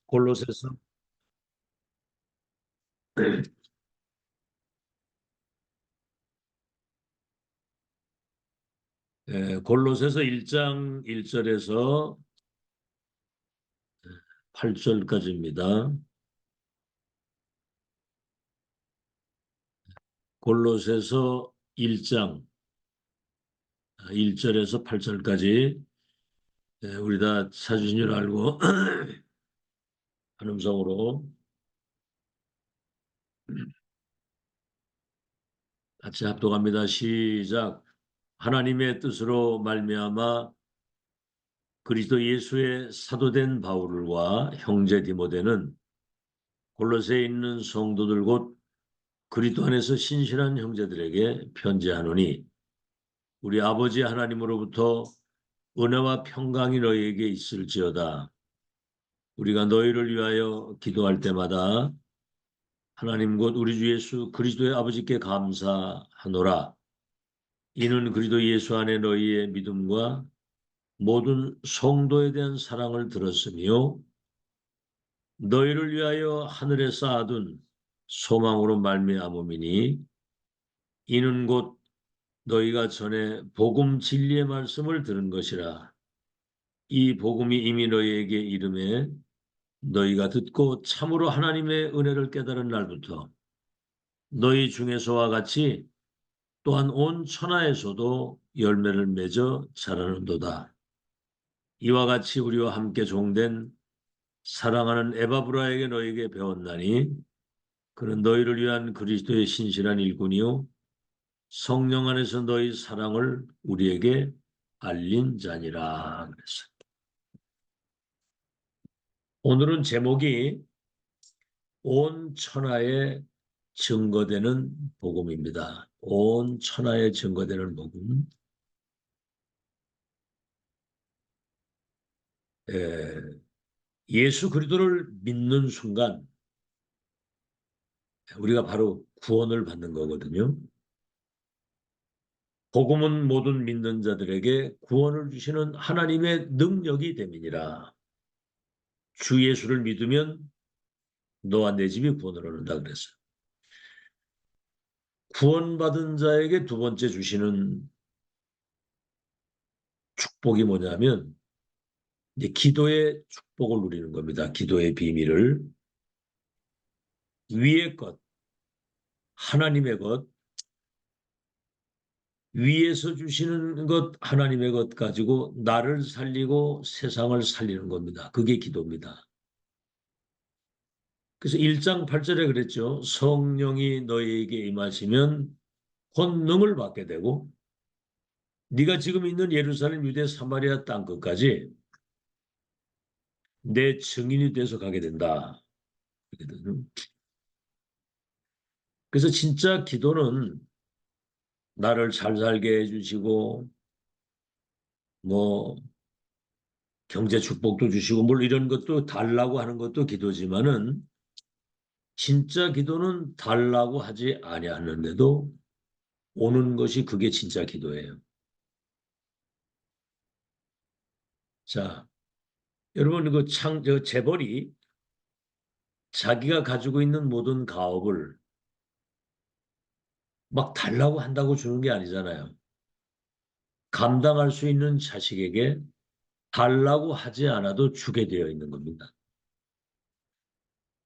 골로새서 골로새서 1장 1절에서 8절까지입니다. 골로새서 1장 1절에서 8절까지 우리 다 찾으신 줄 알고 한 음성으로 같이 합독합니다. 시작. 하나님의 뜻으로 말미암아 그리스도 예수의 사도된 바울과 형제 디모데는 골로새에 있는 성도들 곧 그리스도 안에서 신실한 형제들에게 편지하노니 우리 아버지 하나님으로부터 은혜와 평강이 너희에게 있을지어다. 우리가 너희를 위하여 기도할 때마다 하나님 곧 우리 주 예수 그리스도의 아버지께 감사하노라. 이는 그리스도 예수 안에 너희의 믿음과 모든 성도에 대한 사랑을 들었으며 너희를 위하여 하늘에 쌓아둔 소망으로 말미암음이니 이는 곧 너희가 전에 복음 진리의 말씀을 들은 것이라. 이 복음이 이미 너희에게 이름에 너희가 듣고 참으로 하나님의 은혜를 깨달은 날부터 너희 중에서와 같이 또한 온 천하에서도 열매를 맺어 자라는도다. 이와 같이 우리와 함께 종된 사랑하는 에바브라에게 너희에게 배웠나니 그는 너희를 위한 그리스도의 신실한 일꾼이요 성령 안에서 너희 사랑을 우리에게 알린 자니라. 그랬어요. 오늘은 제목이 온 천하에 증거되는 복음입니다. 온 천하에 증거되는 복음. 예수 그리스도를 믿는 순간 우리가 바로 구원을 받는 거거든요. 복음은 모든 믿는 자들에게 구원을 주시는 하나님의 능력이 됨이니라. 주 예수를 믿으면 너와 내 집이 구원을 얻는다 그랬어요. 구원받은 자에게 두 번째 주시는 축복이 뭐냐면 이제 기도의 축복을 누리는 겁니다. 기도의 비밀을. 위의 것, 하나님의 것, 위에서 주시는 것, 하나님의 것 가지고 나를 살리고 세상을 살리는 겁니다. 그게 기도입니다. 그래서 1장 8절에 그랬죠. 성령이 너희에게 임하시면 권능을 받게 되고 네가 지금 있는 예루살렘, 유대, 사마리아 땅 끝까지 내 증인이 돼서 가게 된다. 그래서 진짜 기도는 나를 잘 살게 해주시고 뭐 경제 축복도 주시고 뭘 이런 것도 달라고 하는 것도 기도지만은 진짜 기도는 달라고 하지 아니하는데도 오는 것이 그게 진짜 기도예요. 자, 여러분 저 재벌이 자기가 가지고 있는 모든 가업을 막 달라고 한다고 주는 게 아니잖아요. 감당할 수 있는 자식에게 달라고 하지 않아도 주게 되어 있는 겁니다.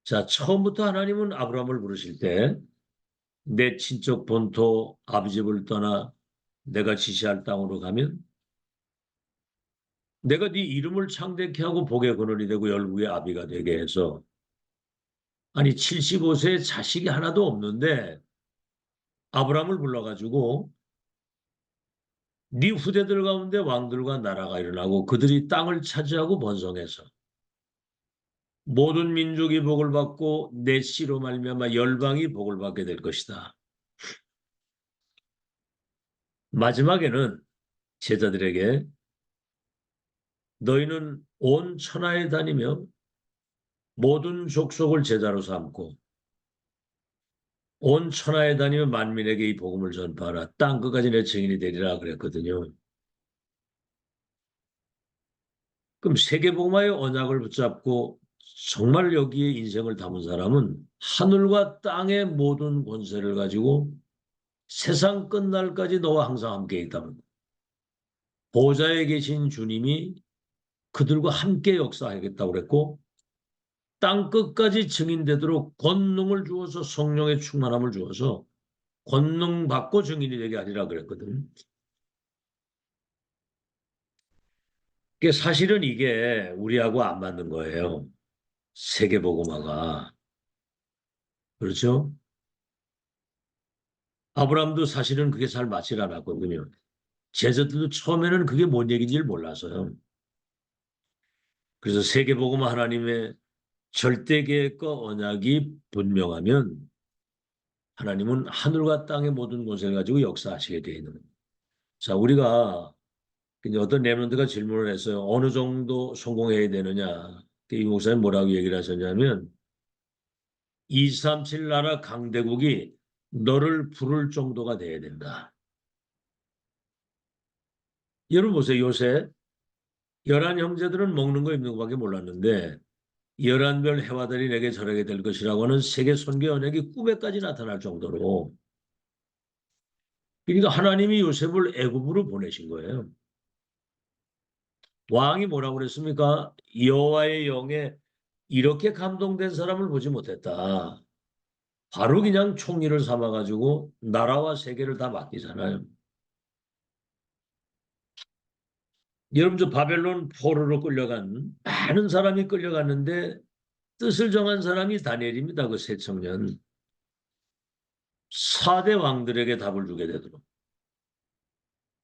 자, 처음부터 하나님은 아브라함을 부르실 때 내 친척 본토 아비집을 떠나 내가 지시할 땅으로 가면 내가 네 이름을 창대케 하고 복의 근원이 되고 열국의 아비가 되게 해서 아니 75세에 자식이 하나도 없는데 아브라함을 불러가지고 네 후대들 가운데 왕들과 나라가 일어나고 그들이 땅을 차지하고 번성해서 모든 민족이 복을 받고 내 씨로 말미암아 열방이 복을 받게 될 것이다. 마지막에는 제자들에게 너희는 온 천하에 다니며 모든 족속을 제자로 삼고 온 천하에 다니며 만민에게 이 복음을 전파하라. 땅 끝까지 내 증인이 되리라 그랬거든요. 그럼 세계복음화의 언약을 붙잡고 정말 여기에 인생을 담은 사람은 하늘과 땅의 모든 권세를 가지고 세상 끝날까지 너와 항상 함께 있다는 거예요. 보좌에 계신 주님이 그들과 함께 역사하겠다고 그랬고 땅 끝까지 증인되도록 권능을 주어서 성령의 충만함을 주어서 권능 받고 증인이 되게 하리라 그랬거든요. 사실은 이게 우리하고 안 맞는 거예요. 세계복음화가. 그렇죠? 아브라함도 사실은 그게 잘 맞질 않았거든요. 제자들도 처음에는 그게 뭔 얘기인지 몰라서요. 그래서 세계복음화 하나님의 절대 계획과 언약이 분명하면 하나님은 하늘과 땅의 모든 것을 가지고 역사하시게 되어 있는 겁니다. 자, 우리가 이제 어떤 랩런트가 질문을 했어요. 어느 정도 성공해야 되느냐? 이 목사님 뭐라고 얘기를 하셨냐면 237 나라 강대국이 너를 부를 정도가 돼야 된다. 여러분 보세요. 요새 11 형제들은 먹는 거 입는 거밖에 몰랐는데 11별 해와들이 내게 절하게 될 것이라고 하는 세계 선교 언약이 꿈에까지 나타날 정도로 그러니까 하나님이 요셉을 애굽으로 보내신 거예요. 왕이 뭐라고 그랬습니까? 여호와의 영에 이렇게 감동된 사람을 보지 못했다. 바로 그냥 총리를 삼아가지고 나라와 세계를 다 맡기잖아요. 여러분 저 바벨론 포로로 끌려간 많은 사람이 끌려갔는데 뜻을 정한 사람이 다니엘입니다. 그 새 청년. 4대 왕들에게 답을 주게 되도록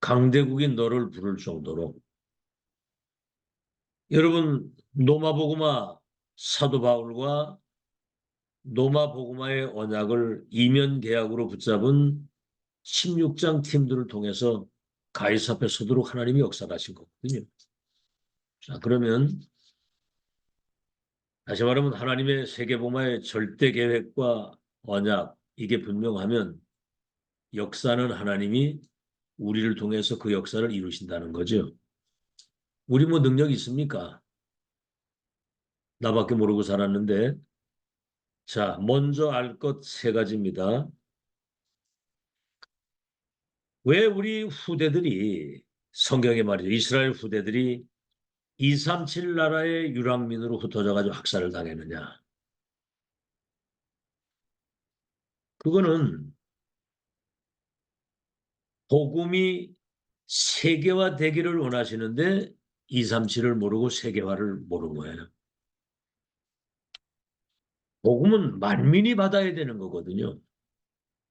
강대국인 너를 부를 정도로 여러분 노마보그마 사도 바울과 노마보그마의 언약을 이면 계약으로 붙잡은 16장 팀들을 통해서 가이사 앞에 서도록 하나님이 역사하신 거거든요. 자, 그러면 다시 말하면 하나님의 세계복음화의 절대 계획과 언약 이게 분명하면 역사는 하나님이 우리를 통해서 그 역사를 이루신다는 거죠. 우리 뭐 능력 있습니까? 나밖에 모르고 살았는데 자, 먼저 알 것 세 가지입니다. 왜 우리 후대들이 성경에 말이죠. 이스라엘 후대들이 237 나라의 유랑민으로 흩어져 가지고 학살을 당했느냐. 그거는 복음이 세계화되기를 원하시는데 237을 모르고 세계화를 모르는 거예요. 복음은 만민이 받아야 되는 거거든요.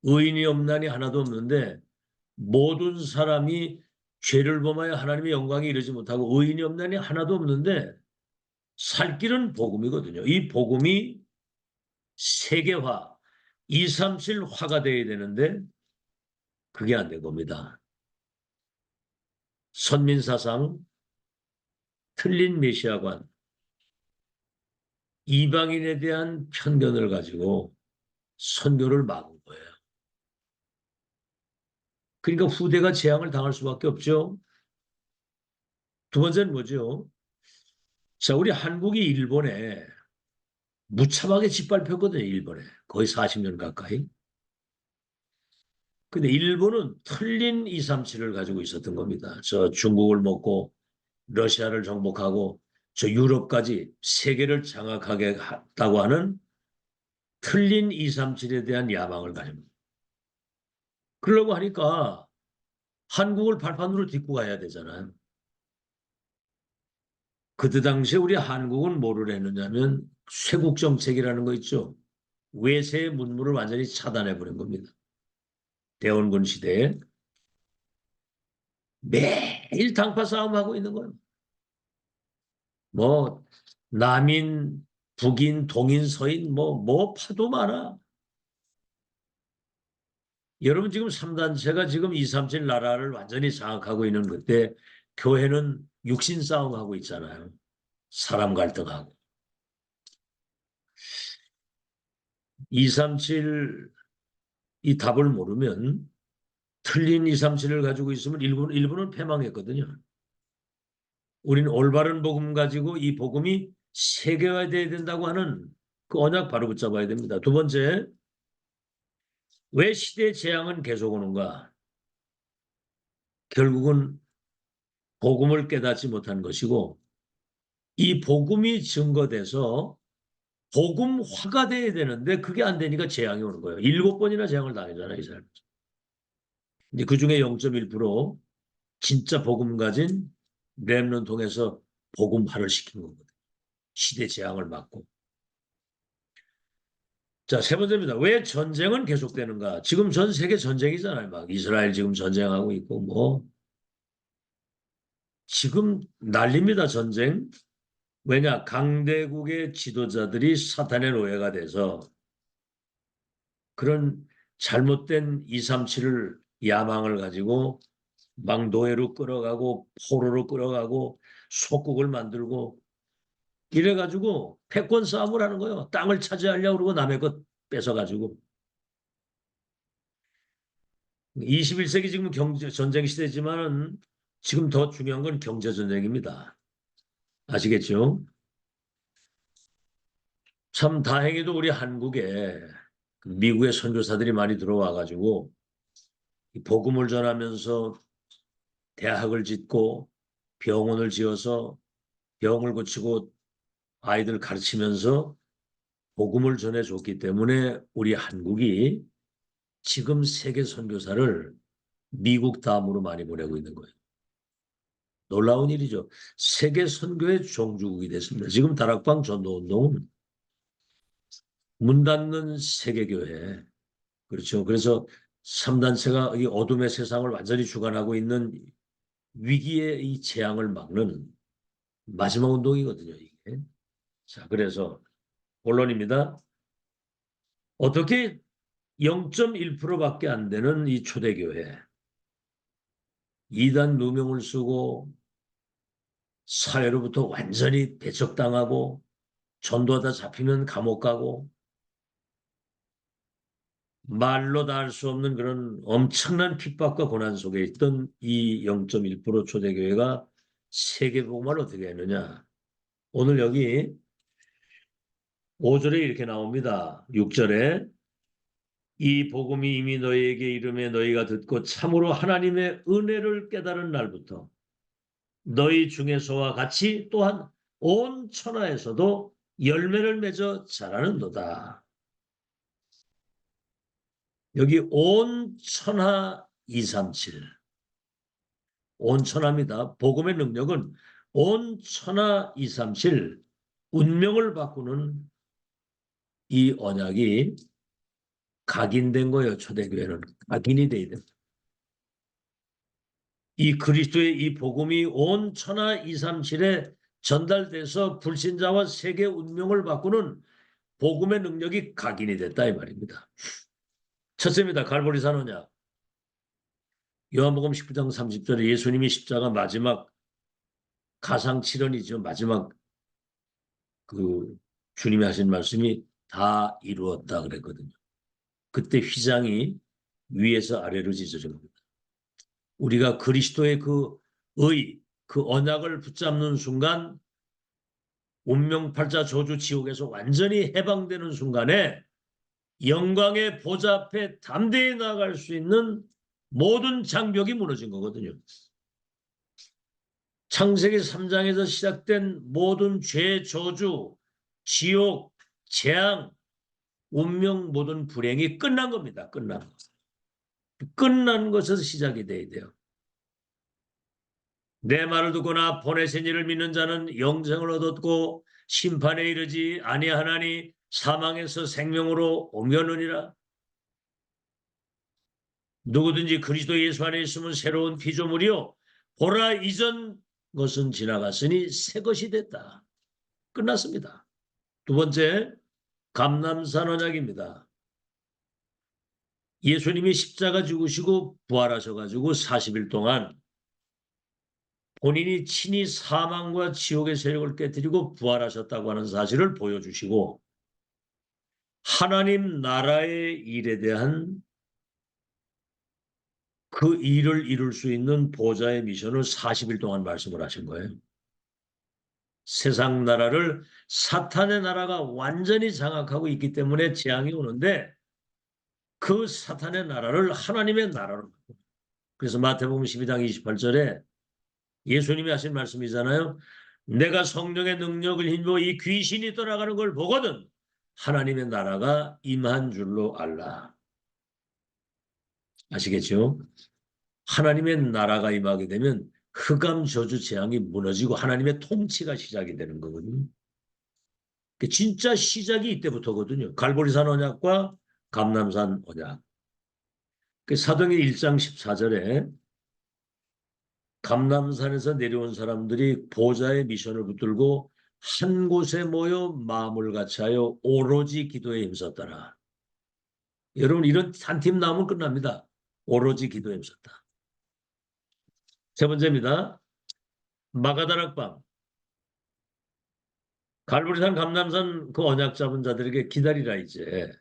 의인이 없나니 하나도 없는데 모든 사람이 죄를 범하여 하나님의 영광에 이르지 못하고 의인이 없나니 하나도 없는데 살 길은 복음이거든요. 이 복음이 세계화, 237화가 돼야 되는데 그게 안 된 겁니다. 선민사상, 틀린 메시아관, 이방인에 대한 편견을 가지고 선교를 막은 거예요. 그러니까 후대가 재앙을 당할 수밖에 없죠. 두 번째는 뭐죠? 자, 우리 한국이 일본에 무참하게 짓밟혔거든요. 일본에. 거의 40년 가까이. 근데 일본은 틀린 237을 가지고 있었던 겁니다. 저 중국을 먹고 러시아를 정복하고 저 유럽까지 세계를 장악하게 했다고 하는 틀린 237에 대한 야망을 가지고 그러려고 하니까 한국을 발판으로 딛고 가야 되잖아요. 그때 당시에 우리 한국은 뭐를 했느냐면 쇄국 정책이라는 거 있죠. 외세의 문물을 완전히 차단해버린 겁니다. 대원군 시대에 매일 당파 싸움하고 있는 거예요. 뭐 남인, 북인, 동인, 서인 뭐 파도 많아. 여러분 지금 3단체가 지금 237 나라를 완전히 장악하고 있는 그때 교회는 육신 싸움하고 있잖아요. 사람 갈등하고. 237 이 답을 모르면 틀린 237을 가지고 있으면 일본은 패망했거든요. 우리는 올바른 복음 가지고 이 복음이 세계화돼야 된다고 하는 그 언약 바로 붙잡아야 됩니다. 두 번째, 왜 시대의 재앙은 계속 오는가? 결국은 복음을 깨닫지 못한 것이고 이 복음이 증거돼서 복음화가 돼야 되는데 그게 안 되니까 재앙이 오는 거예요. 7번이나 재앙을 당하잖아요, 이 사람. 근데 그중에 0.1% 진짜 복음 가진 렘넌트 통해서 복음화를 시킨 거거든요. 시대 재앙을 막고. 자, 세 번째입니다. 왜 전쟁은 계속되는가? 지금 전 세계 전쟁이잖아요. 막 이스라엘 지금 전쟁하고 있고 뭐 지금 난립니다, 전쟁. 왜냐? 강대국의 지도자들이 사탄의 노예가 돼서 그런 잘못된 237을 야망을 가지고 막 노예로 끌어가고 포로로 끌어가고 속국을 만들고 이래가지고 패권 싸움을 하는 거예요. 땅을 차지하려고 그러고 남의 것 뺏어가지고. 21세기 지금 경제 전쟁 시대지만은 지금 더 중요한 건 경제 전쟁입니다. 아시겠죠? 참 다행히도 우리 한국에 미국의 선교사들이 많이 들어와가지고 복음을 전하면서 대학을 짓고 병원을 지어서 병을 고치고 아이들 가르치면서 복음을 전해줬기 때문에 우리 한국이 지금 세계 선교사를 미국 다음으로 많이 보내고 있는 거예요. 놀라운 일이죠. 세계 선교의 종주국이 됐습니다. 지금 다락방 전도운동은 문 닫는 세계교회. 그렇죠. 그래서 3단체가 이 어둠의 세상을 완전히 주관하고 있는 위기의 이 재앙을 막는 마지막 운동이거든요, 이게. 자, 그래서 본론입니다. 어떻게 0.1%밖에 안 되는 이 초대교회. 이단 누명을 쓰고 사회로부터 완전히 배척당하고 전도하다 잡히면 감옥 가고 말로 다 할 수 없는 그런 엄청난 핍박과 고난 속에 있던 이 0.1% 초대교회가 세계복음을 어떻게 했느냐. 오늘 여기 5절에 이렇게 나옵니다. 6절에 이 복음이 이미 너희에게 이름에 너희가 듣고 참으로 하나님의 은혜를 깨달은 날부터 너희 중에서와 같이 또한 온 천하에서도 열매를 맺어 자라는도다. 여기 온 천하 237. 온 천하입니다. 복음의 능력은 온 천하 237 운명을 바꾸는 이 언약이 각인된 거예요. 초대교회는 각인이 돼야 됩니다. 이 그리스도의 이 복음이 온 천하 237에 전달돼서 불신자와 세계 운명을 바꾸는 복음의 능력이 각인이 됐다 이 말입니다. 첫째입니다. 갈보리 산언약. 요한복음 19장 30절에 예수님이 십자가 마지막 가상칠언이죠. 마지막 그 주님이 하신 말씀이 다 이루었다 그랬거든요. 그때 휘장이 위에서 아래로 찢어진 겁니다. 우리가 그리스도의 그 의, 그 언약을 붙잡는 순간 운명팔자 저주 지옥에서 완전히 해방되는 순간에 영광의 보좌 앞에 담대히 나아갈 수 있는 모든 장벽이 무너진 거거든요. 창세기 3장에서 시작된 모든 죄, 저주, 지옥, 재앙, 운명 모든 불행이 끝난 겁니다. 끝난 것. 끝난 것에서 시작이 돼야 돼요. 내 말을 듣거나 보내신 이를 믿는 자는 영생을 얻었고 심판에 이르지 아니하나니 사망에서 생명으로 옮겨느니라. 누구든지 그리스도 예수 안에 있으면 새로운 피조물이요 보라 이전 것은 지나갔으니 새 것이 됐다. 끝났습니다. 두 번째 감람산 언약입니다. 예수님이 십자가 죽으시고 부활하셔가지고 40일 동안 본인이 친히 사망과 지옥의 세력을 깨뜨리고 부활하셨다고 하는 사실을 보여주시고 하나님 나라의 일에 대한 그 일을 이룰 수 있는 보좌의 미션을 40일 동안 말씀을 하신 거예요. 세상 나라를 사탄의 나라가 완전히 장악하고 있기 때문에 재앙이 오는데 그 사탄의 나라를 하나님의 나라로. 그래서 마태복음 12장 28절에 예수님이 하신 말씀이잖아요. 내가 성령의 능력을 힘입어 이 귀신이 떠나가는 걸 보거든 하나님의 나라가 임한 줄로 알라. 아시겠죠? 하나님의 나라가 임하게 되면 흑암 저주 재앙이 무너지고 하나님의 통치가 시작이 되는 거거든요. 진짜 시작이 이때부터거든요. 갈보리산 언약과 감람산 언약. 사도행전 1장 14절에 감람산에서 내려온 사람들이 보좌의 미션을 붙들고 한 곳에 모여 마음을 같이하여 오로지 기도에 힘썼더라. 여러분 이런 한 팀 나오면 끝납니다. 오로지 기도에 힘썼다. 세 번째입니다. 마가다락방. 갈보리산 감람산 그 언약 잡은 자들에게 기다리라 이제.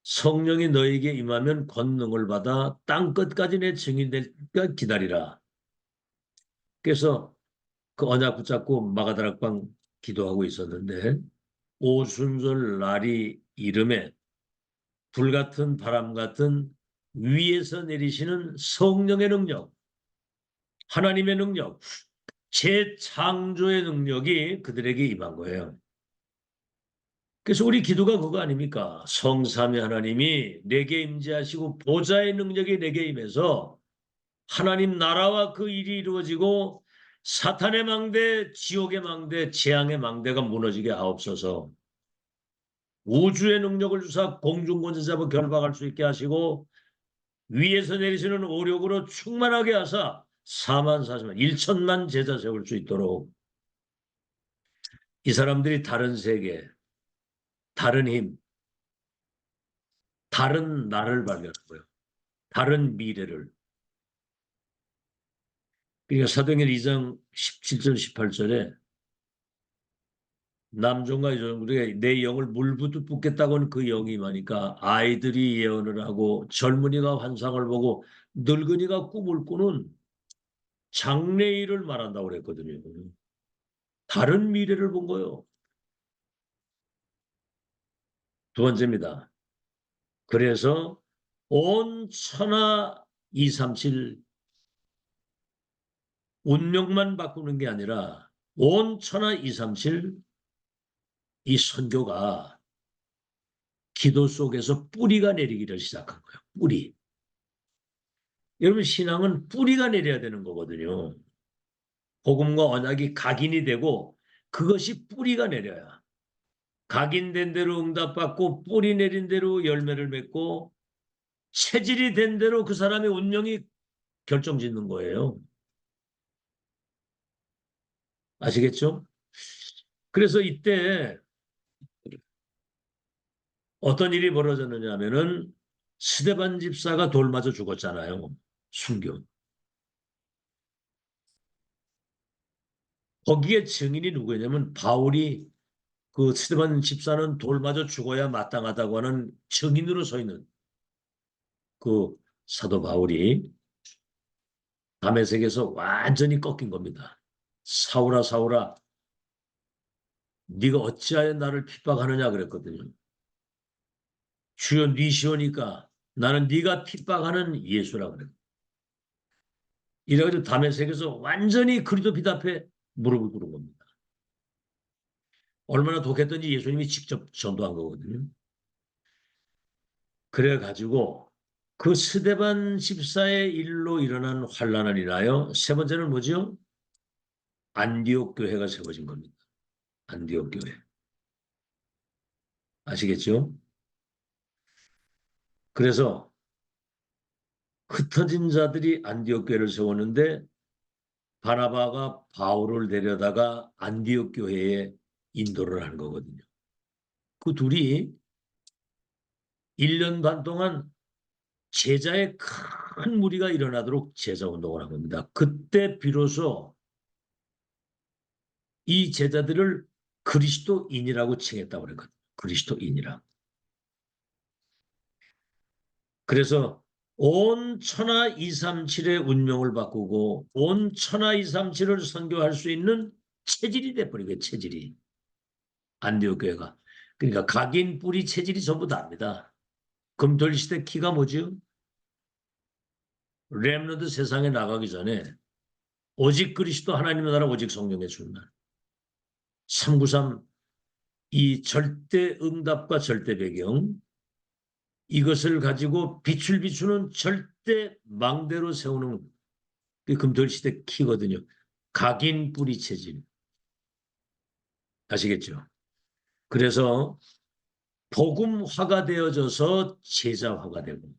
성령이 너에게 임하면 권능을 받아 땅 끝까지 내 증인이 될까 기다리라. 그래서 그 언약 붙잡고 마가다락방 기도하고 있었는데 오순절 날이 이름에 불같은 바람 같은 위에서 내리시는 성령의 능력, 하나님의 능력, 재창조의 능력이 그들에게 임한 거예요. 그래서 우리 기도가 그거 아닙니까? 성삼위 하나님이 내게 임재하시고 보좌의 능력이 내게 임해서 하나님 나라와 그 일이 이루어지고 사탄의 망대, 지옥의 망대, 재앙의 망대가 무너지게 하옵소서. 우주의 능력을 주사 공중권세 잡아 결박할 수 있게 하시고 위에서 내리시는 오력으로 충만하게 하사 4만 4천 1천만 제자 세울 수 있도록 이 사람들이 다른 세계, 다른 힘, 다른 나를 발견한 거예요. 다른 미래를. 그러니까 사도행전 2장 17절 18절에 남종과 여종들에게 내 영을 물부터 붓겠다고는 그 영이 임하니까 아이들이 예언을 하고 젊은이가 환상을 보고 늙은이가 꿈을 꾸는 장래일을 말한다고 그랬거든요. 다른 미래를 본 거예요. 두 번째입니다. 그래서 온 천하 237 운명만 바꾸는 게 아니라 온 천하 237 이 선교가 기도 속에서 뿌리가 내리기를 시작한 거예요. 뿌리. 여러분 신앙은 뿌리가 내려야 되는 거거든요. 복음과 언약이 각인이 되고 그것이 뿌리가 내려야. 각인된 대로 응답받고 뿌리 내린 대로 열매를 맺고 체질이 된 대로 그 사람의 운명이 결정짓는 거예요. 아시겠죠? 그래서 이때 어떤 일이 벌어졌느냐 하면은 스데반 집사가 돌 맞아 죽었잖아요. 순교. 거기에 증인이 누구냐면 바울이 그 스데반 집사는 돌 맞아 죽어야 마땅하다고 하는 증인으로 서 있는 그 사도 바울이 다메섹에서 완전히 꺾인 겁니다. 사울아 사울아 네가 어찌하여 나를 핍박하느냐 그랬거든요. 주여 네 시오니까 나는 네가 핍박하는 예수라 그래. 이래가지고 다메섹에서 완전히 그리스도 빛 앞에 무릎을 꿇은 겁니다. 얼마나 독했던지 예수님이 직접 전도한 거거든요. 그래가지고 그 스데반 집사의 일로 일어난 환란을 인하여 세 번째는 뭐죠? 안디옥 교회가 세워진 겁니다. 안디옥 교회. 아시겠죠? 그래서 흩어진 자들이 안디옥 교회를 세웠는데 바나바가 바울을 데려다가 안디옥 교회에 인도를 한 거거든요. 그 둘이 1년 반 동안 제자의 큰 무리가 일어나도록 제자 운동을 한 겁니다. 그때 비로소 이 제자들을 그리스도인이라고 칭했다고 그랬거든요. 그리스도인이라. 그래서 온 천하 237의 운명을 바꾸고 온 천하 237을 선교할 수 있는 체질이 돼버리게 체질이. 안디옥 교회가. 그러니까 각인 뿌리 체질이 전부 다입니다. 금토일 시대 키가 뭐죠? 렘너드 세상에 나가기 전에 오직 그리스도 하나님의 나라 오직 성령의 주날. 393 이 절대 응답과 절대 배경 이것을 가지고 빛을 비추는 절대 망대로 세우는 그 금토일 시대 키거든요. 각인 뿌리 체질. 아시겠죠? 그래서 복음화가 되어져서 제자화가 되고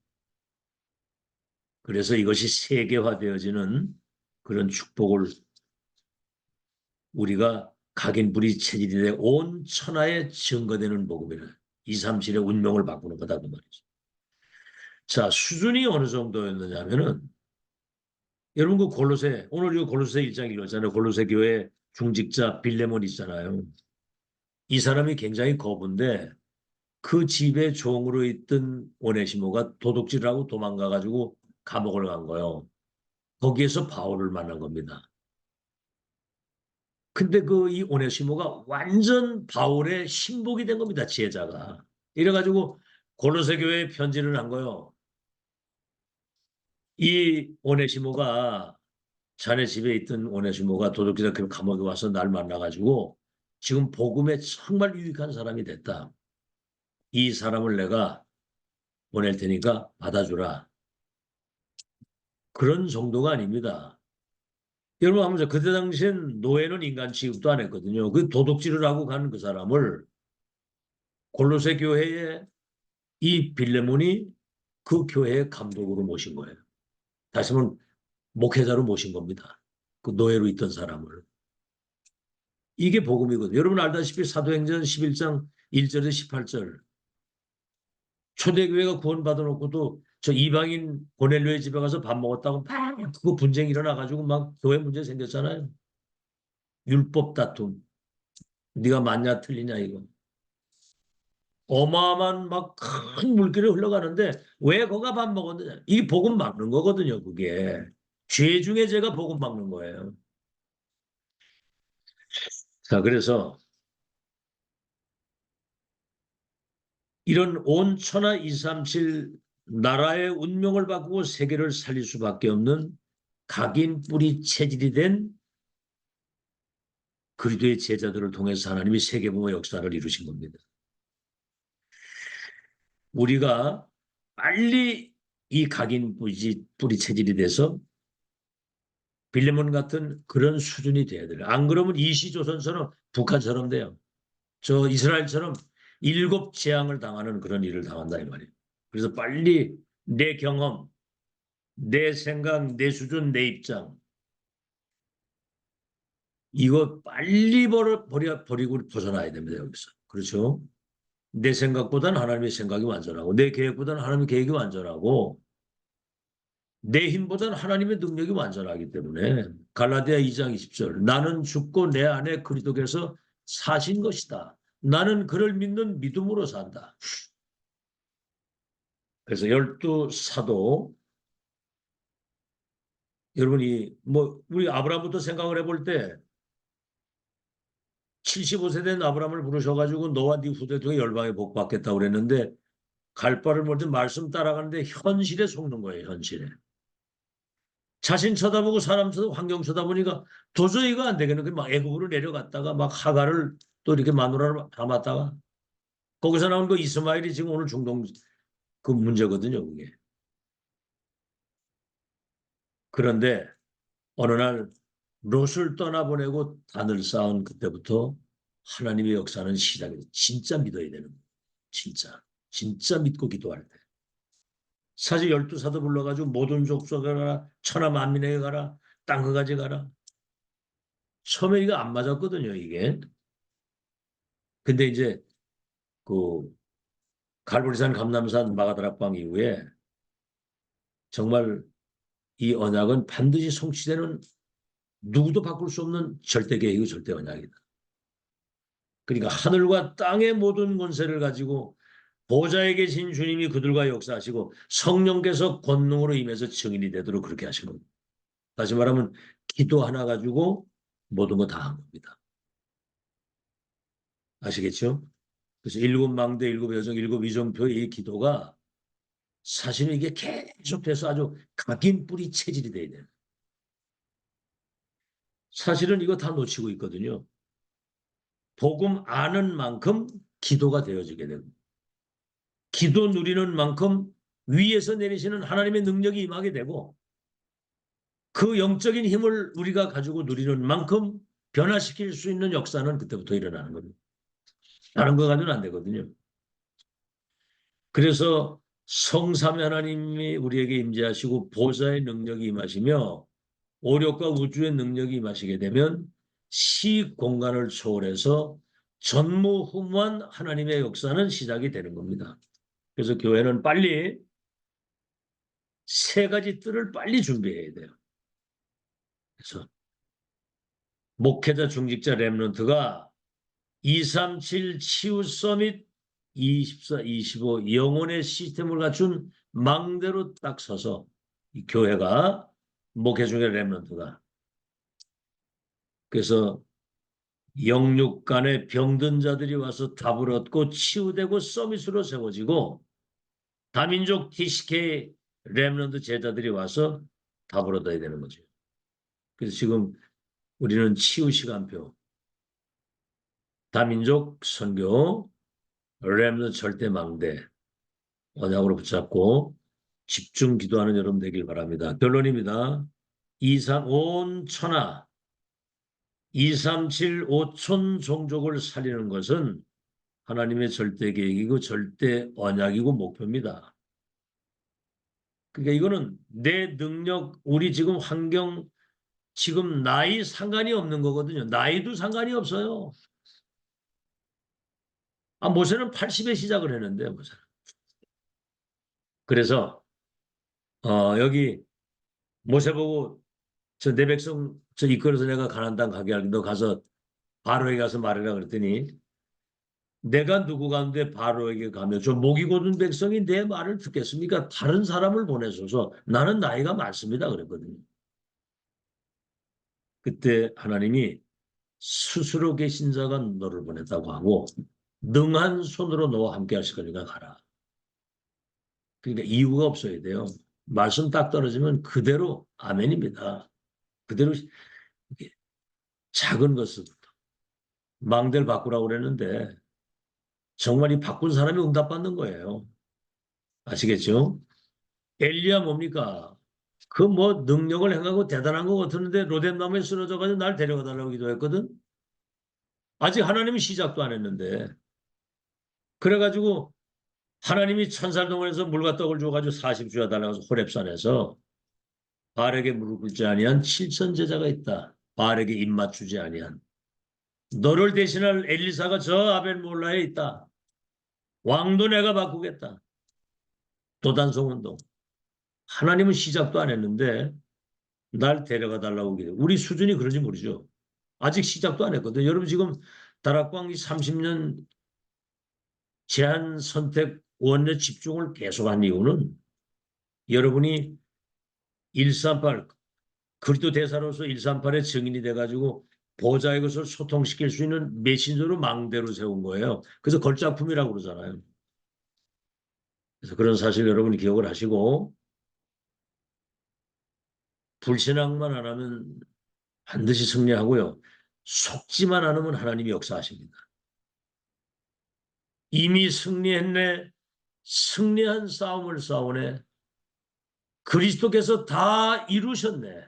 그래서 이것이 세계화되어지는 그런 축복을 우리가 각인불이 체질이 돼 온 천하에 증거되는 복음이라 237의 운명을 바꾸는 거다 그 말이죠. 자, 수준이 어느 정도였느냐면은 여러분 그 골로새 오늘 이 골로새 1장 읽었잖아요. 골로새 교회 중직자 빌레몬 있잖아요. 이 사람이 굉장히 거부인데 그 집에 종으로 있던 오네시모가 도둑질하고 도망가가지고 감옥을 간 거예요. 거기에서 바울을 만난 겁니다. 근데 그 이 오네시모가 완전 바울의 신복이 된 겁니다. 제자가. 이래가지고 골로새 교회에 편지를 한 거예요. 이 오네시모가 자네 집에 있던 오네시모가 도둑질하 감옥에 와서 날 만나가지고 지금 복음에 정말 유익한 사람이 됐다. 이 사람을 내가 보낼 테니까 받아주라. 그런 정도가 아닙니다. 여러분 한번 그때 당시엔 노예는 인간 취급도 안 했거든요. 그 도둑질을 하고 간 그 사람을 골로새 교회에 이 빌레몬이 그 교회의 감독으로 모신 거예요. 다시 말하면 목회자로 모신 겁니다. 그 노예로 있던 사람을. 이게 복음이거든요. 여러분 알다시피 사도행전 11장 1절에서 18절 초대교회가 구원받아 놓고도 저 이방인 고넬료의 집에 가서 밥 먹었다고 막 그거 분쟁이 일어나가지고 막 교회 문제 생겼잖아요. 율법 다툼. 네가 맞냐 틀리냐 이거. 어마어마한 막 큰 물길이 흘러가는데 왜 거가 밥 먹었느냐. 이 복음 막는 거거든요. 그게. 죄 중에 죄가 복음 막는 거예요. 자, 그래서 이런 온 천하 237 나라의 운명을 바꾸고 세계를 살릴 수밖에 없는 각인 뿌리 체질이 된 그리스도의 제자들을 통해서 하나님이 세계복음의 역사를 이루신 겁니다. 우리가 빨리 이 각인 뿌리 체질이 돼서 빌레몬 같은 그런 수준이 돼야 돼요. 안 그러면 이시조선처럼 북한처럼 돼요. 저 이스라엘처럼 7재앙을 당하는 그런 일을 당한다 이 말이에요. 그래서 빨리 내 경험, 내 생각, 내 수준, 내 입장 이거 빨리 버리고 벗어나야 됩니다. 여기서. 그렇죠? 내 생각보다는 하나님의 생각이 완전하고 내 계획보다는 하나님의 계획이 완전하고 내 힘보다는 하나님의 능력이 완전하기 때문에 갈라디아 2장 20절 나는 죽고 내 안에 그리스도께서 사신 것이다. 나는 그를 믿는 믿음으로 산다. 그래서 12사도 여러분이 뭐 우리 아브라함부터 생각을 해볼 때 75세 된 아브라함을 부르셔가지고 너와 네 후대 중에 열방에 복 받겠다고 그랬는데 갈 바를 모르지 말씀 따라가는데 현실에 속는 거예요. 현실에. 자신 쳐다보고 사람 쳐다보고 환경 쳐다보니까 도저히 이거 안 되겠는 거예요. 막 애국으로 내려갔다가 막 하가를 또 이렇게 마누라를 담았다가 거기서 나온 그 이스마엘이 지금 오늘 중동 그 문제거든요. 그게. 그런데 어느 날 롯을 떠나보내고 단을 쌓은 그때부터 하나님의 역사는 시작이 돼. 진짜 믿어야 되는 거예요. 진짜. 진짜 믿고 기도할 때. 사실 12사도 불러가지고 모든 족속에 가라. 천하 만민에게 가라. 땅끝까지 가라. 처음에 이거 안 맞았거든요. 이게. 근데 이제 그 갈보리산 감남산 마가다락방 이후에 정말 이 언약은 반드시 성취되는 누구도 바꿀 수 없는 절대 계획이고 절대 언약이다. 그러니까 하늘과 땅의 모든 권세를 가지고 보좌에 계신 주님이 그들과 역사하시고 성령께서 권능으로 임해서 증인이 되도록 그렇게 하신 겁니다. 다시 말하면 기도 하나 가지고 모든 거 다 한 겁니다. 아시겠죠? 그래서 일곱 망대, 일곱 여정, 일곱 이정표 이 기도가 사실은 이게 계속해서 아주 각인 뿌리 체질이 돼야 돼요. 사실은 이거 다 놓치고 있거든요. 복음 아는 만큼 기도가 되어지게 되고 기도 누리는 만큼 위에서 내리시는 하나님의 능력이 임하게 되고 그 영적인 힘을 우리가 가지고 누리는 만큼 변화시킬 수 있는 역사는 그때부터 일어나는 겁니다. 다른 거 가지고는 안 되거든요. 그래서 성삼위 하나님이 우리에게 임재하시고 보좌의 능력이 임하시며 오력과 우주의 능력이 임하시게 되면 시 공간을 초월해서 전무후무한 하나님의 역사는 시작이 되는 겁니다. 그래서 교회는 빨리 세 가지 뜰을 빨리 준비해야 돼요. 그래서 목회자, 중직자, 렘넌트가 237 치유 서밋 24, 25 영혼의 시스템을 갖춘 망대로 딱 서서 이 교회가 목회 중에 렘넌트가 그래서 영육 간의 병든 자들이 와서 답을 얻고 치유되고 서밋으로 세워지고 다민족 TCK 렘넌트 제자들이 와서 답을 얻어야 되는 거죠. 그래서 지금 우리는 치유 시간표, 다민족 선교, 렘넌트 절대 망대 언약으로 붙잡고 집중 기도하는 여러분 되길 바랍니다. 결론입니다. 235온 천하 237 5천 종족을 살리는 것은 하나님의 절대 계획이고 절대 언약이고 목표입니다. 그러니까 이거는 내 능력, 우리 지금 환경, 지금 나이 상관이 없는 거거든요. 나이도 상관이 없어요. 모세는 80에 시작을 했는데 모세는. 그래서 여기 모세 보고 저 내 백성 저 이끌어서 내가 가나안 땅 가게 할게. 너 가서 바로에게 가서 말해라 그랬더니 내가 누구 가운데 바로에게 가며 저 목이 곧은 백성이 내 말을 듣겠습니까? 다른 사람을 보내소서. 나는 나이가 많습니다. 그랬거든요. 그때 하나님이 스스로 계신 자가 너를 보냈다고 하고 능한 손으로 너와 함께 하실 거니까 가라. 그러니까 이유가 없어야 돼요. 말씀 딱 떨어지면 그대로 아멘입니다. 그대로 작은 것부터 망대를 바꾸라고 그랬는데 정말 이 바꾼 사람이 응답받는 거예요. 아시겠죠? 엘리야 뭡니까? 그 뭐 능력을 행하고 대단한 것 같았는데 로뎀나무에 쓰러져가지고 날 데려가 달라고 기도했거든. 아직 하나님이 시작도 안 했는데 그래가지고 하나님이 천살동원에서 물과 떡을 줘가지고 40주야 달라고 해서 호렙산에서 바알에게 무릎 꿇지 아니한 7천 제자가 있다. 바알에게 입 맞추지 아니한 너를 대신할 엘리사가 저 아벨몰라에 있다. 왕도 내가 바꾸겠다. 도단성운동. 하나님은 시작도 안 했는데 날 데려가 달라고 기도. 우리 수준이 그런지 모르죠. 아직 시작도 안 했거든. 여러분 지금 다락방 30년 제한 선택 원내 집중을 계속한 이유는 여러분이 138 그리스도 대사로서 138의 증인이 돼가지고 보좌의 것을 소통시킬 수 있는 메신저로 망대로 세운 거예요. 그래서 걸작품이라고 그러잖아요. 그래서 그런 사실 여러분이 기억을 하시고 불신앙만 안 하면 반드시 승리하고요. 속지만 않으면 하나님이 역사하십니다. 이미 승리했네. 승리한 싸움을 싸우네. 그리스도께서 다 이루셨네.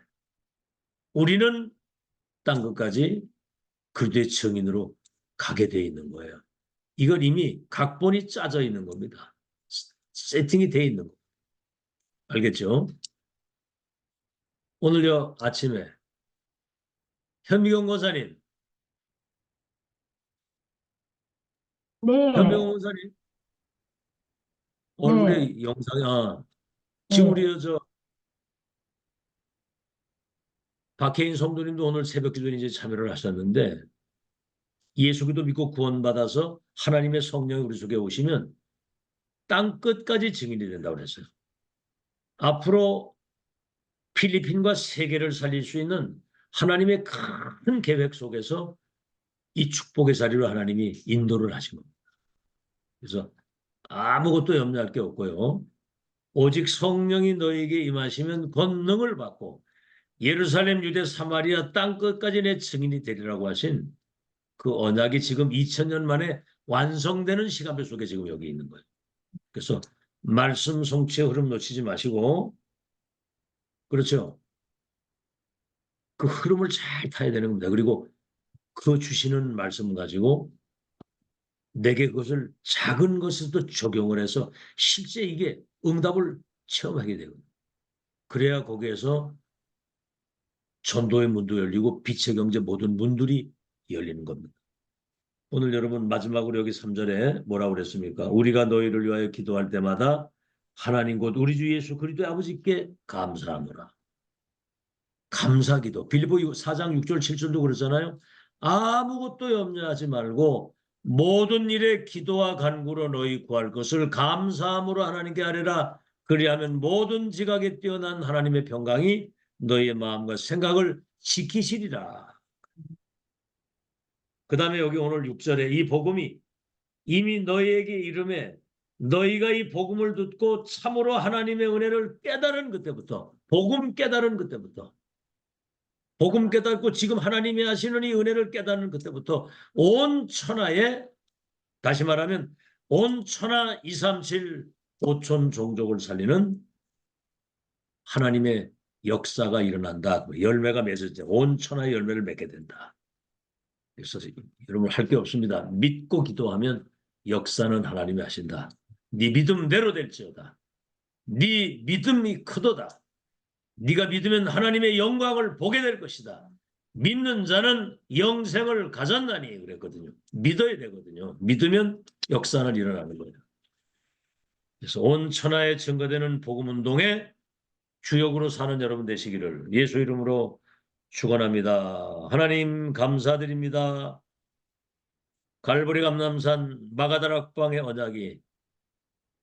우리는 땅 끝까지 그리스도의 증인으로 가게 돼 있는 거예요. 이걸 이미 각본이 짜져 있는 겁니다. 세팅이 돼 있는 거. 알겠죠? 오늘요 아침에 현미경 권사님, 현미경 네, 권사님 오늘 네, 우리 영상 지금 네, 우리 저 박혜인 성도님도 오늘 새벽기도에 이제 참여를 하셨는데 예수기도 믿고 구원받아서 하나님의 성령이 우리 속에 오시면 땅 끝까지 증인이 된다고 그랬어요. 앞으로 필리핀과 세계를 살릴 수 있는 하나님의 큰 계획 속에서 이 축복의 자리로 하나님이 인도를 하신 겁니다. 그래서 아무것도 염려할 게 없고요. 오직 성령이 너에게 임하시면 권능을 받고 예루살렘, 유대, 사마리아 땅 끝까지 내 증인이 되리라고 하신 그 언약이 지금 2000년 만에 완성되는 시간표 속에 지금 여기 있는 거예요. 그래서 말씀 성취의 흐름 놓치지 마시고, 그렇죠? 그 흐름을 잘 타야 되는 겁니다. 그리고 그 주시는 말씀 가지고 내게 그것을 작은 것에도 적용을 해서 실제 이게 응답을 체험하게 되거든요. 그래야 거기에서 전도의 문도 열리고 빛의 경제 모든 문들이 열리는 겁니다. 오늘 여러분 마지막으로 여기 3절에 뭐라고 그랬습니까? 우리가 너희를 위하여 기도할 때마다 하나님 곧 우리 주 예수 그리스도의 아버지께 감사하노라. 감사기도. 빌립보 4장 6절 7절도 그러잖아요. 아무것도 염려하지 말고 모든 일에 기도와 간구로 너희 구할 것을 감사함으로 하나님께 아뢰라. 그리하면 모든 지각에 뛰어난 하나님의 평강이 너희의 마음과 생각을 지키시리라. 그 다음에 여기 오늘 6절에 이 복음이 이미 너희에게 이름에 너희가 이 복음을 듣고 참으로 하나님의 은혜를 깨달은 그때부터, 복음 깨달은 그때부터, 복음 깨닫고 지금 하나님이 하시는 이 은혜를 깨닫는 그때부터 온 천하에, 다시 말하면 온 천하 237 5천 종족을 살리는 하나님의 역사가 일어난다. 열매가 맺어져 온 천하의 열매를 맺게 된다. 그래서 여러분 할 게 없습니다. 믿고 기도하면 역사는 하나님이 하신다. 네 믿음대로 될지어다. 네 믿음이 크도다. 네가 믿으면 하나님의 영광을 보게 될 것이다. 믿는 자는 영생을 가졌나니 그랬거든요. 믿어야 되거든요. 믿으면 역사는 일어나는 거예요. 그래서 온 천하에 증거되는 복음운동의 주역으로 사는 여러분 되시기를 예수 이름으로 축원합니다. 하나님 감사드립니다. 갈보리 감람산 마가다락방의 언약이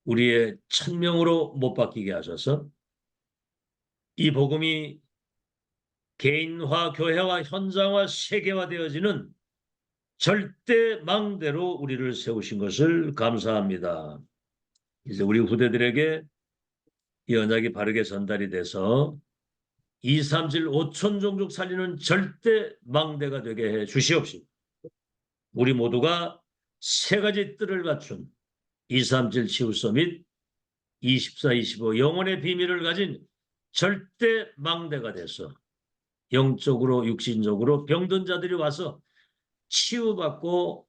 우리의 천명으로 못 바뀌게 하셔서 이 복음이 개인화, 교회화, 현장화, 세계화되어지는 절대망대로 우리를 세우신 것을 감사합니다. 이제 우리 후대들에게 이 언약이 바르게 전달이 돼서 2, 3, 7, 5천 종족 살리는 절대망대가 되게 해 주시옵시고 우리 모두가 세 가지 뜰을 갖춘 2, 3, 7 치유서 및 24, 25 영혼의 비밀을 가진 절대망대가 돼서 영적으로 육신적으로 병든 자들이 와서 치유받고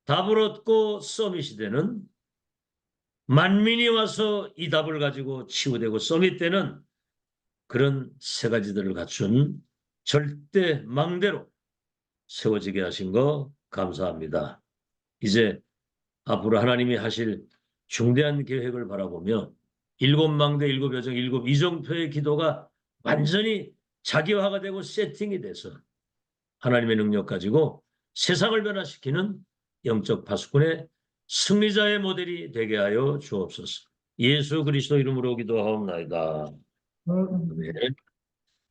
답을 얻고 서밋이 되는, 만민이 와서 이 답을 가지고 치유되고 서밋되는 그런 세 가지들을 갖춘 절대망대로 세워지게 하신 거 감사합니다. 이제 앞으로 하나님이 하실 중대한 계획을 바라보며 7망대, 7여정, 7이정표의 기도가 완전히 자기화가 되고 세팅이 돼서 하나님의 능력 가지고 세상을 변화시키는 영적 파수꾼의 승리자의 모델이 되게 하여 주옵소서. 예수 그리스도 이름으로 기도하옵나이다. 네.